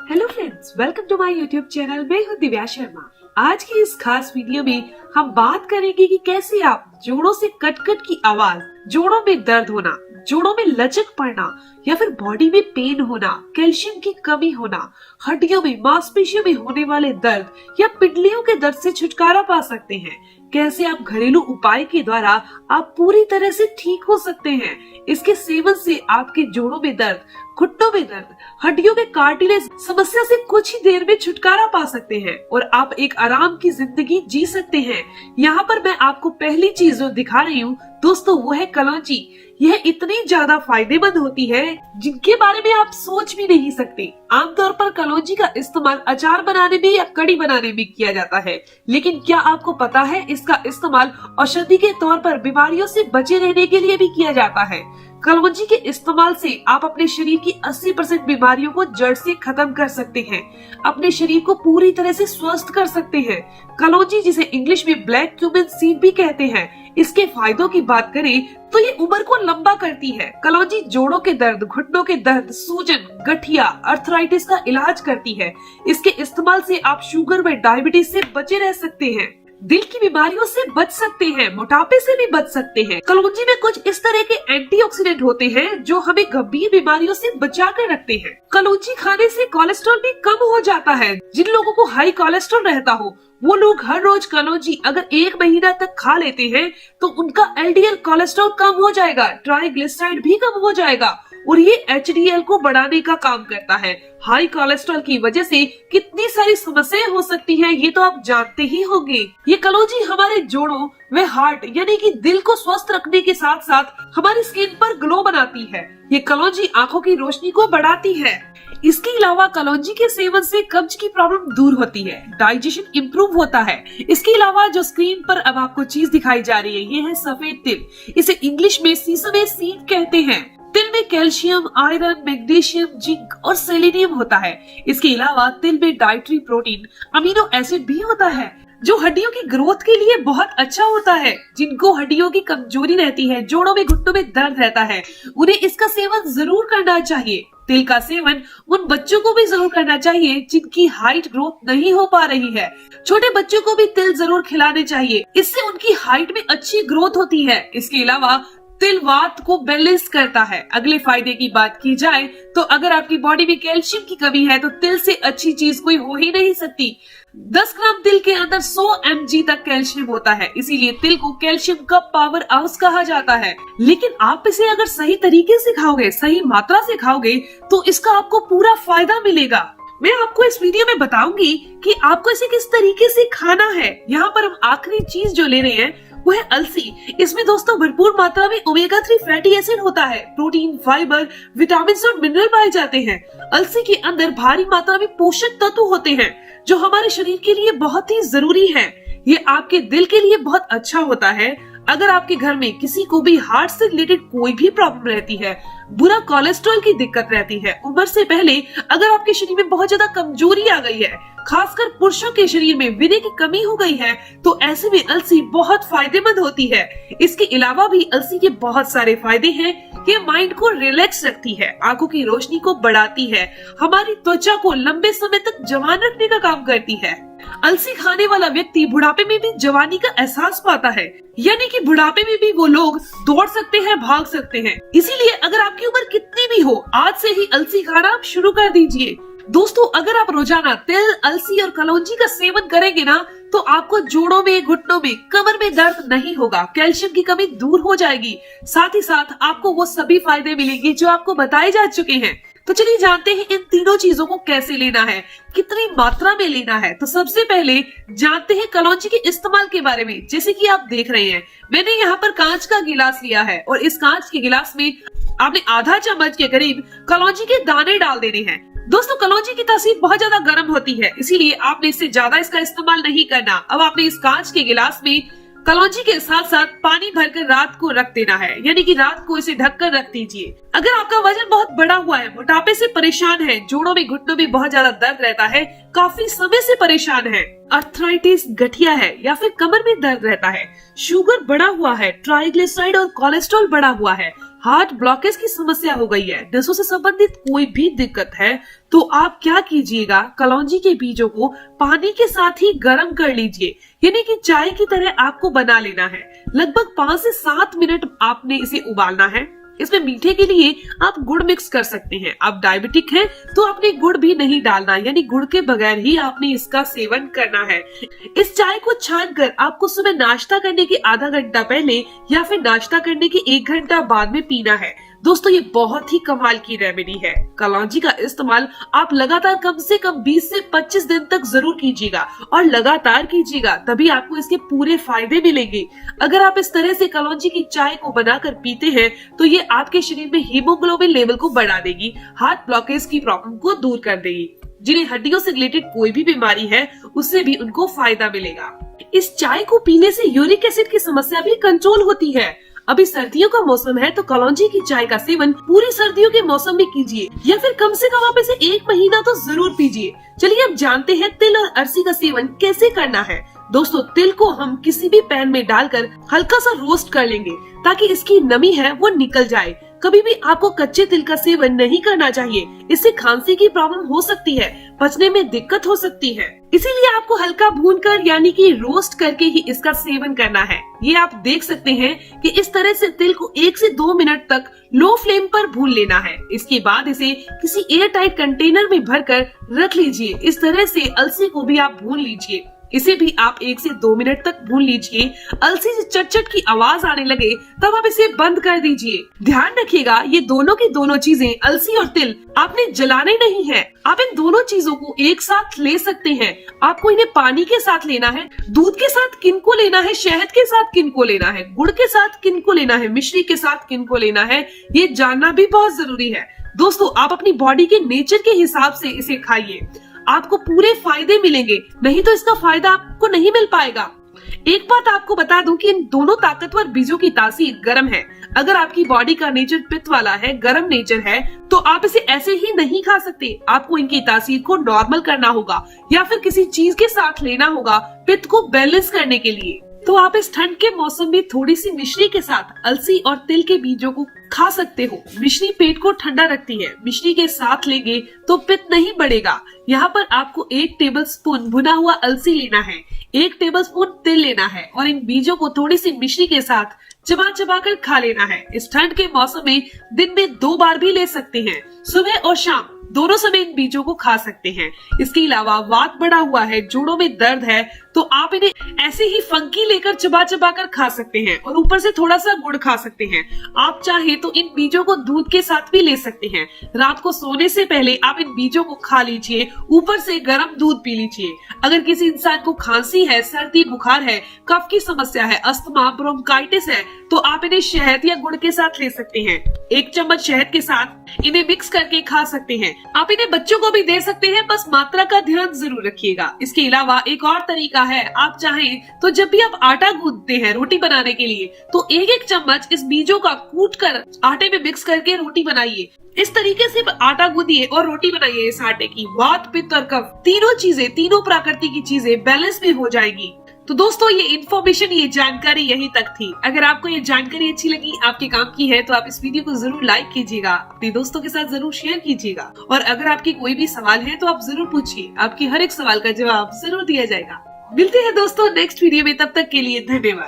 Hello friends, welcome to my YouTube channel. मैं हूँ दिव्या शर्मा। आज की इस खास वीडियो में हम बात करेंगे कि कैसे आप जोड़ों से कट कट की आवाज, जोड़ों में दर्द होना, जोड़ों में लचक पड़ना या फिर बॉडी में पेन होना, कैल्शियम की कमी होना, हड्डियों में मांसपेशियों में होने वाले दर्द या पिंडलियों के दर्द से छुटकारा पा सकते हैं। कैसे आप घरेलू उपाय के द्वारा आप पूरी तरह से ठीक हो सकते हैं। इसके सेवन से आपके जोड़ों में दर्द, घुटनों में दर्द, हड्डियों में कार्टिलेज समस्या से कुछ ही देर में छुटकारा पा सकते हैं और आप एक आराम की जिंदगी जी सकते हैं। यहाँ पर मैं आपको पहली चीज जो दिखा रही हूँ दोस्तों, वो है कलौंजी। यह इतनी ज्यादा फायदेमंद होती है जिनके बारे में आप सोच भी नहीं सकते। आमतौर पर कलौंजी का इस्तेमाल अचार बनाने में या कड़ी बनाने में किया जाता है, लेकिन क्या आपको पता है इसका इस्तेमाल औषधि के तौर पर बीमारियों से बचे रहने के लिए भी किया जाता है। कलौंजी के इस्तेमाल से आप अपने शरीर की 80% बीमारियों को जड़ से खत्म कर सकते हैं, अपने शरीर को पूरी तरह से स्वस्थ कर सकते हैं। कलौंजी, जिसे इंग्लिश में ब्लैक क्यूमिन सीड भी कहते हैं, इसके फायदों की बात करें तो ये उम्र को लंबा करती है। कलौंजी जोड़ों के दर्द, घुटनों के दर्द, सूजन, गठिया, अर्थराइटिस का इलाज करती है। इसके इस्तेमाल से आप शुगर व डायबिटीज से बचे रह सकते हैं, दिल की बीमारियों से बच सकते हैं, मोटापे से भी बच सकते हैं। कलौंजी में कुछ इस तरह के एंटीऑक्सीडेंट होते हैं जो हमें गंभीर बीमारियों से बचा कर रखते हैं। कलौंजी खाने से कोलेस्ट्रॉल भी कम हो जाता है। जिन लोगों को हाई कोलेस्ट्रॉल रहता हो वो लोग हर रोज कलौंजी अगर 1 महीना तक खा लेते हैं तो उनका एलडीएल कोलेस्ट्रॉल कम हो जाएगा, ट्राइग्लिसराइड भी कम हो जाएगा और ये एचडीएल को बढ़ाने का काम करता है। हाई कोलेस्ट्रॉल की वजह से कितनी सारी समस्याएं हो सकती हैं, ये तो आप जानते ही होंगे। ये कलौंजी हमारे जोड़ों व हार्ट यानी कि दिल को स्वस्थ रखने के साथ साथ हमारी स्किन पर ग्लो बनाती है। ये कलौंजी आंखों की रोशनी को बढ़ाती है। इसके अलावा कलौंजी के सेवन से कब्ज की प्रॉब्लम दूर होती है, डाइजेशन इंप्रूव होता है। इसके अलावा जो स्क्रीन पर अब आपको चीज दिखाई जा रही है, ये है सफेद तिल। इसे इंग्लिश में सीसम सीड कहते हैं। तिल में कैल्शियम, आयरन, मैग्नीशियम, जिंक और सेलेनियम होता है। इसके अलावा तिल में डाइटरी प्रोटीन, अमीनो एसिड भी होता है जो हड्डियों की ग्रोथ के लिए बहुत अच्छा होता है। जिनको हड्डियों की कमजोरी रहती है, जोड़ों में, घुटनों में दर्द रहता है, उन्हें इसका सेवन जरूर करना चाहिए। तिल का सेवन उन बच्चों को भी जरूर करना चाहिए जिनकी हाइट ग्रोथ नहीं हो पा रही है। छोटे बच्चों को भी तिल जरूर खिलाने चाहिए, इससे उनकी हाइट में अच्छी ग्रोथ होती है। इसके अलावा तिल वात को बैलेंस करता है। अगले फायदे की बात की जाए तो अगर आपकी बॉडी में कैल्शियम की कमी है तो तिल से अच्छी चीज कोई हो ही नहीं सकती। 10 ग्राम तिल के अंदर 100 mg तक कैल्शियम होता है, इसीलिए तिल को कैल्शियम का पावर हाउस कहा जाता है। लेकिन आप इसे अगर सही तरीके से खाओगे, सही मात्रा से खाओगे तो इसका आपको पूरा फायदा मिलेगा। मैं आपको इस वीडियो में बताऊंगी कि आपको इसे किस तरीके से खाना है। यहाँ पर हम आखिरी चीज जो ले रहे हैं वो है अलसी। इसमें दोस्तों भरपूर मात्रा में ओमेगा 3 फैटी एसिड होता है, प्रोटीन, फाइबर, विटामिन और मिनरल पाए जाते हैं। अलसी के अंदर भारी मात्रा में पोषक तत्व होते हैं जो हमारे शरीर के लिए बहुत ही जरूरी है। ये आपके दिल के लिए बहुत अच्छा होता है। अगर आपके घर में किसी को भी हार्ट से रिलेटेड कोई भी प्रॉब्लम रहती है, बुरा कोलेस्ट्रॉल की दिक्कत रहती है, उम्र से पहले अगर आपके शरीर में बहुत ज्यादा कमजोरी आ गई है, खासकर पुरुषों के शरीर में वीर्य की कमी हो गई है, तो ऐसे में अलसी बहुत फायदेमंद होती है। इसके अलावा भी अलसी के बहुत सारे फायदे हैं। ये माइंड को रिलैक्स रखती है, आंखों की रोशनी को बढ़ाती है, हमारी त्वचा को लंबे समय तक जवान रखने का काम करती है। अलसी खाने वाला व्यक्ति बुढ़ापे में भी जवानी का एहसास पाता है, यानी कि बुढ़ापे में भी वो लोग दौड़ सकते हैं, भाग सकते हैं। इसीलिए अगर आपकी उम्र कितनी भी हो, आज से ही अलसी खाना आप शुरू कर दीजिए। दोस्तों, अगर आप रोजाना तिल, अलसी और कलौंजी का सेवन करेंगे ना तो आपको जोड़ों में, घुटनों में, कमर में दर्द नहीं होगा, कैल्शियम की कमी दूर हो जाएगी। साथ ही साथ आपको वो सभी फायदे मिलेंगे जो आपको बताए जा चुके हैं। तो चलिए जानते हैं इन तीनों चीजों को कैसे लेना है, कितनी मात्रा में लेना है। तो सबसे पहले जानते हैं कलौंजी के इस्तेमाल के बारे में। जैसे कि आप देख रहे हैं, मैंने यहाँ पर कांच का गिलास लिया है और इस कांच के गिलास में आपने आधा चम्मच के करीब कलौंजी के दाने डाल देने हैं। दोस्तों, कलौंजी की तासीर बहुत ज्यादा गर्म होती है, इसीलिए आपने इससे ज्यादा इसका इस्तेमाल नहीं करना। अब आपने इस कांच के गिलास में कलौंजी के साथ साथ पानी भरकर रात को रख देना है, यानी कि रात को इसे ढककर रख दीजिए। अगर आपका वजन बहुत बड़ा हुआ है, मोटापे से परेशान है, जोड़ों में, घुटनों में बहुत ज्यादा दर्द रहता है, काफी समय से परेशान है, अर्थराइटिस, गठिया है या फिर कमर में दर्द रहता है, शुगर बढ़ा हुआ है, ट्राइग्लिसराइड और कोलेस्ट्रॉल बढ़ा हुआ है, हार्ट ब्लॉकेज की समस्या हो गई है, नसों से संबंधित कोई भी दिक्कत है, तो आप क्या कीजिएगा, कलौंजी के बीजों को पानी के साथ ही गर्म कर लीजिए, यानी कि चाय की तरह आपको बना लेना है। लगभग 5 से 7 मिनट आपने इसे उबालना है। इसमें मीठे के लिए आप गुड़ मिक्स कर सकते हैं। आप डायबिटिक हैं तो आपने गुड़ भी नहीं डालना, यानी गुड़ के बगैर ही आपने इसका सेवन करना है। इस चाय को छानकर आपको सुबह नाश्ता करने के आधा घंटा पहले या फिर नाश्ता करने के 1 घंटा बाद में पीना है। दोस्तों ये बहुत ही कमाल की रेमेडी है। कलौंजी का इस्तेमाल आप लगातार कम से कम 20 से 25 दिन तक जरूर कीजिएगा और लगातार कीजिएगा, तभी आपको इसके पूरे फायदे मिलेंगे। अगर आप इस तरह से कलौंजी की चाय को बनाकर पीते हैं तो ये आपके शरीर में हीमोग्लोबिन लेवल को बढ़ा देगी, हार्ट ब्लॉकेज की प्रॉब्लम को दूर कर देगी। जिन्हें हड्डियों से रिलेटेड कोई भी बीमारी है उससे भी उनको फायदा मिलेगा। इस चाय को पीने से यूरिक एसिड की समस्या भी कंट्रोल होती है। अभी सर्दियों का मौसम है तो कलौंजी की चाय का सेवन पूरी सर्दियों के मौसम में कीजिए, या फिर कम से कम आप इसे 1 महीना तो जरूर पीजिए। चलिए अब जानते हैं तिल और अरसी का सेवन कैसे करना है। दोस्तों तिल को हम किसी भी पैन में डालकर हल्का सा रोस्ट कर लेंगे ताकि इसकी नमी है वो निकल जाए। कभी भी आपको कच्चे तिल का सेवन नहीं करना चाहिए, इससे खांसी की प्रॉब्लम हो सकती है, पचने में दिक्कत हो सकती है। इसीलिए आपको हल्का भूनकर यानी कि रोस्ट करके ही इसका सेवन करना है। ये आप देख सकते हैं कि इस तरह से तिल को 1 से 2 मिनट तक लो फ्लेम पर भून लेना है। इसके बाद इसे किसी एयर टाइट कंटेनर में भरकर रख लीजिए। इस तरह से अलसी को भी आप भून लीजिए, इसे भी आप 1 से 2 मिनट तक भून लीजिए। अलसी से चटचट की आवाज आने लगे तब आप इसे बंद कर दीजिए। ध्यान रखिएगा ये दोनों की दोनों चीजें अलसी और तिल आपने जलाने नहीं है। आप इन दोनों चीजों को एक साथ ले सकते हैं। आपको इन्हें पानी के साथ लेना है, दूध के साथ किनको लेना है, शहद के साथ किनको लेना है, गुड़ के साथ किनको लेना है, मिश्री के साथ किनको लेना है, ये जानना भी बहुत जरूरी है। दोस्तों आप अपनी बॉडी के नेचर के हिसाब से इसे खाइए, आपको पूरे फायदे मिलेंगे, नहीं तो इसका फायदा आपको नहीं मिल पाएगा। एक बात आपको बता दूं कि इन दोनों ताकतवर बीजों की तासीर गर्म है। अगर आपकी बॉडी का नेचर पित्त वाला है, गर्म नेचर है, तो आप इसे ऐसे ही नहीं खा सकते। आपको इनकी तासीर को नॉर्मल करना होगा या फिर किसी चीज के साथ लेना होगा पित्त को बैलेंस करने के लिए। तो आप इस ठंड के मौसम में थोड़ी सी मिश्री के साथ अलसी और तिल के बीजों को खा सकते हो। मिश्री पेट को ठंडा रखती है, मिश्री के साथ लेंगे तो पित्त नहीं बढ़ेगा। यहाँ पर आपको 1 टेबलस्पून भुना हुआ अलसी लेना है, 1 टेबलस्पून तिल लेना है और इन बीजों को थोड़ी सी मिश्री के साथ चबा चबा कर खा लेना है। इस ठंड के मौसम में दिन में 2 बार भी ले सकते हैं, सुबह और शाम दोनों समय इन बीजों को खा सकते हैं। इसके अलावा वात बढ़ा हुआ है, जोड़ों में दर्द है, तो आप इन्हें ऐसे ही फंकी लेकर चबा चबा कर खा सकते हैं और ऊपर से थोड़ा सा गुड़ खा सकते हैं। आप चाहे तो इन बीजों को दूध के साथ भी ले सकते हैं। रात को सोने से पहले आप इन बीजों को खा लीजिए, ऊपर से गर्म दूध पी लीजिए। अगर किसी इंसान को खांसी है, सर्दी बुखार है, कफ की समस्या है, अस्थमा, ब्रोंकाइटिस है, तो आप इन्हें शहद या गुड़ के साथ ले सकते हैं। 1 चम्मच शहद के साथ इन्हें मिक्स करके खा सकते हैं। आप इन्हें बच्चों को भी दे सकते हैं, बस मात्रा का ध्यान जरूर रखिएगा। इसके अलावा एक और तरीका है, आप चाहें तो जब भी आप आटा गूंथते हैं रोटी बनाने के लिए, तो 1-1 चम्मच इस बीजों का कूटकर आटे में मिक्स करके रोटी बनाइए। इस तरीके से आटा गूंदिए और रोटी बनाइए। इस आटे की वात, पित्त और कफ तीनों चीजें, तीनों प्रकृति की चीजें बैलेंस में हो जाएगी। तो दोस्तों ये इन्फॉर्मेशन, ये जानकारी यहीं तक थी। अगर आपको ये जानकारी अच्छी लगी, आपके काम की है, तो आप इस वीडियो को जरूर लाइक कीजिएगा, अपने दोस्तों के साथ जरूर शेयर कीजिएगा और अगर आपके कोई भी सवाल है तो आप जरूर पूछिए, आपके हर एक सवाल का जवाब जरूर दिया जाएगा। मिलते हैं दोस्तों नेक्स्ट वीडियो में, तब तक के लिए धन्यवाद।